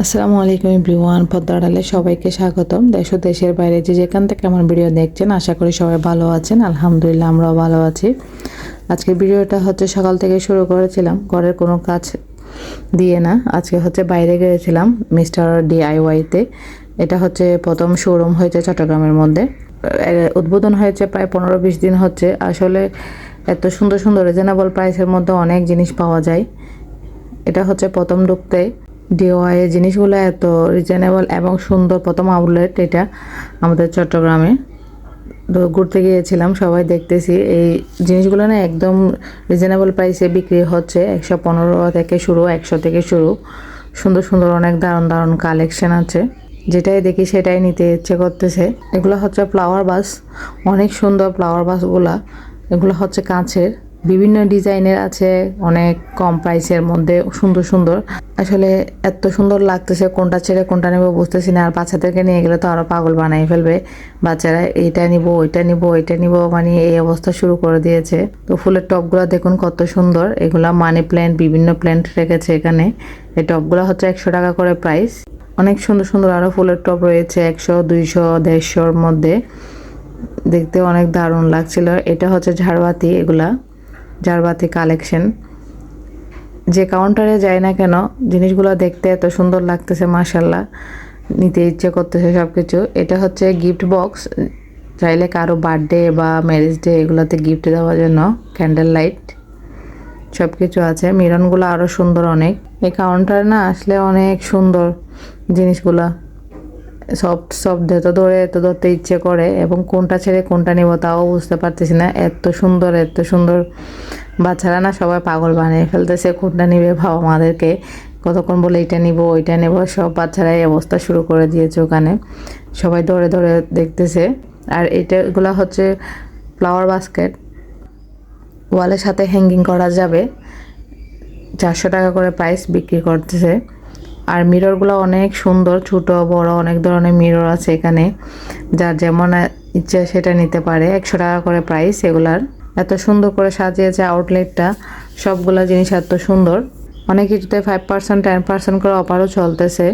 আসসালামু আলাইকুম এভরিওয়ান, পদ্মা আড়ালে সবাইকে স্বাগতম। দেশ ও দেশের বাইরে যে যেখান থেকে আমার ভিডিও দেখছেন, আশা করি সবাই ভালো আছেন। আলহামদুলিল্লাহ, আমরাও ভালো আছি। আজকের ভিডিওটা হচ্ছে সকাল থেকে শুরু করেছিলাম, ঘরের কোনো কাজ দিয়ে না। আজকে হচ্ছে বাইরে গিয়েছিলাম মিস্টার DIY-তে। এটা হচ্ছে প্রথম শোরুম হয়েছে চট্টগ্রামের মধ্যে। উদ্বোধন হয়েছে প্রায় 15-20 দিন হচ্ছে। আসলে এত সুন্দর সুন্দর রিজনেবল প্রাইসের মধ্যে অনেক জিনিস পাওয়া যায়। এটা হচ্ছে প্রথম ঢুকতে DIY এর জিনিসগুলো এত রিজনেবল এবং সুন্দর। প্রথম আউটলেট এটা আমাদের চট্টগ্রামে। তো ঘুরতে গিয়েছিলাম, সবাই দেখতেছি এই জিনিসগুলো না একদম রিজনেবল প্রাইসে বিক্রি হচ্ছে। 115 থেকে শুরু, 100 থেকে শুরু। সুন্দর সুন্দর অনেক দারুণ দারুণ কালেকশন আছে, যেটাই দেখি সেটাই নিতে ইচ্ছে করতেছে। এগুলো হচ্ছে ফ্লাওয়ার বাস, অনেক সুন্দর ফ্লাওয়ার বাসগুলা। এগুলো হচ্ছে কাঁচের, বিভিন্ন ডিজাইনের আছে, অনেক কম প্রাইসের মধ্যে সুন্দর সুন্দর। আসলে এত সুন্দর লাগতেছে, কোনটা ছেড়ে কোনটা নেবো বুঝতেছি না। আর বাচ্চাদেরকে নিয়ে গেলে তো আরো পাগল বানাই ফেলবে বাচ্চারা। এইটা নিবো, ওইটা নিবো, ওইটা নিবো, মানে এই অবস্থা শুরু করে দিয়েছে। তো ফুলের টবগুলো দেখুন কত সুন্দর। এগুলা মানি প্ল্যান্ট, বিভিন্ন প্ল্যান্ট রেখেছে এখানে। এই টবগুলো হচ্ছে 100 টাকা করে প্রাইস। অনেক সুন্দর সুন্দর আরো ফুলের টব রয়েছে 100, 200, 150-র মধ্যে। দেখতে অনেক দারুণ লাগছিল। এটা হচ্ছে ঝাড়বাতি, এগুলা ঝাড়বাতি কালেকশন। যে কাউন্টারে যাই না কেন, জিনিসগুলো দেখতে এত সুন্দর লাগতেছে, মাশাল্লাহ, নিতে ইচ্ছে করতেছে সব কিছু। এটা হচ্ছে গিফট বক্স, চাইলে কারো বার্থডে বা ম্যারেজ ডে এগুলোতে গিফট দেওয়ার জন্য। ক্যান্ডেল লাইট সব কিছু আছে। মিরনগুলো আরও সুন্দর অনেক। এই কাউন্টারে না আসলে অনেক সুন্দর জিনিসগুলা। সব ধরতে ইচ্ছে করে, এবং কোনটা ছেড়ে কোনটা নিব তাও বুঝতে পারতেছি না। এত সুন্দর, এত সুন্দর। বাচ্চারা না সবাই পাগল বানিয়ে ফেলতেছে, কোনটা নিবে বাবা মাদেরকে কতক্ষণ বলে এটা নিব ওইটা নেব। সব বাচ্চারা এই অবস্থা শুরু করে দিয়েছে ওখানে, সবাই দৌড়ে দৌড়ে দেখতেছে। আর এগুলা হচ্ছে ফ্লাওয়ার বাস্কেট, ওয়ালের সাথে হ্যাঙ্গিং করা যাবে। 400 টাকা করে প্রাইস বিক্রি করতেছে। আর মিররগুলো অনেক সুন্দর, ছোট বড় অনেক ধরনের মিরর আছে এখানে। যার যেমন ইচ্ছে সেটা নিতে পারে। 100 টাকা করে প্রাইস এগুলার। এত সুন্দর করে সাজিয়েছে আউটলেটটা, সবগুলা জিনিস এত সুন্দর। অনেক কিছুতে 5%, 10% করে অফারও চলতেছে।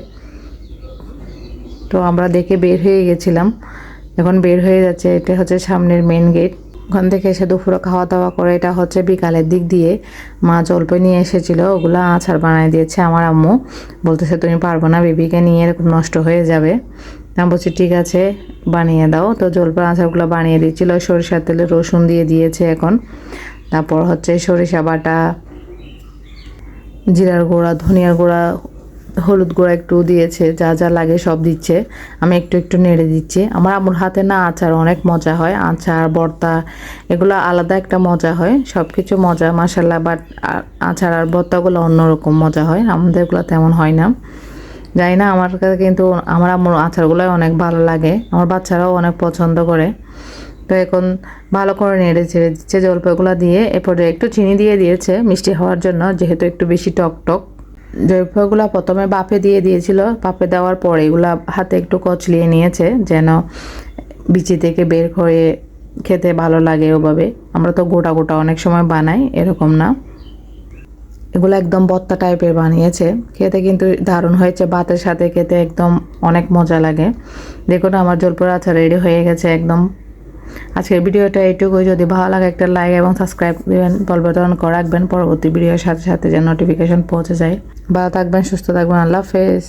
তো আমরা দেখে বের হয়ে গেছিলাম, এখন বের হয়ে যাচ্ছে। এটা হচ্ছে সামনের মেন গেট। ওখান থেকে এসে দুপুরে খাওয়া দাওয়া করে, এটা হচ্ছে বিকালের দিক দিয়ে মা জলপাই নিয়ে এসেছিলো, ওগুলো আচার বানিয়ে দিয়েছে আমার আম্মু। বলতেছে তুমি পারবো না, বেবিকে নিয়ে এরকম নষ্ট হয়ে যাবে। আমি বলছি ঠিক আছে বানিয়ে দাও। তো জলপাই আচারগুলো বানিয়ে দিচ্ছিলো। সরিষার তেলে রসুন দিয়ে দিয়েছে এখন। তারপর হচ্ছে সরিষা বাটা, জিরার গুঁড়া, ধনিয়ার গুঁড়া, হলুদ গুঁড়া একটু দিয়েছে, যা যা লাগে সব দিচ্ছে। আমি একটু একটু নেড়ে দিচ্ছি। আমার আম্মুর হাতে না আচার অনেক মজা হয়, আচার ভর্তা এগুলো আলাদা একটা মজা হয়। সব কিছু মজা মাশাল্লাহ, বাট আচার আর ভর্তাগুলো অন্যরকম মজা হয়, আমাদেরগুলো তেমন হয় না। জানি না, আমার কাছে কিন্তু আমার আম্মুর আচারগুলোই অনেক ভালো লাগে, আমার বাচ্চারাও অনেক পছন্দ করে। তো এখন ভালো করে নেড়ে ছেড়ে দিচ্ছে জলপাইগুলো দিয়ে। এরপরে একটু চিনি দিয়ে দিয়েছে মিষ্টি হওয়ার জন্য, যেহেতু একটু বেশি টক টক। জলপাইগুলো প্রথমে বাফে দিয়ে দিয়েছিল, বাফে দেওয়ার পরে এগুলা হাতে একটু কচলিয়ে নিয়েছে যেন বিচি থেকে বের করে খেতে ভালো লাগে ওভাবে। আমরা তো গোটা গোটা অনেক সময় বানাই, এরকম না। এগুলো একদম ভর্তা টাইপের বানিয়েছে, খেতে কিন্তু দারুণ হয়েছে। ভাতের সাথে খেতে একদম অনেক মজা লাগে। দেখুন আমার জলপাইয়ের আচার রেডি হয়ে গেছে একদম। আজকের ভিডিওটা এইটুকুই। যদি ভালো লাগে একটা লাইক এবং সাবস্ক্রাইব দেবেন, বেল বাটন করে রাখবেন, পরবর্তী ভিডিওর সাথে সাথে যেন নোটিফিকেশন পৌঁছে যায়। ভালো থাকবেন, সুস্থ থাকবেন, আল্লাহ হাফেজ।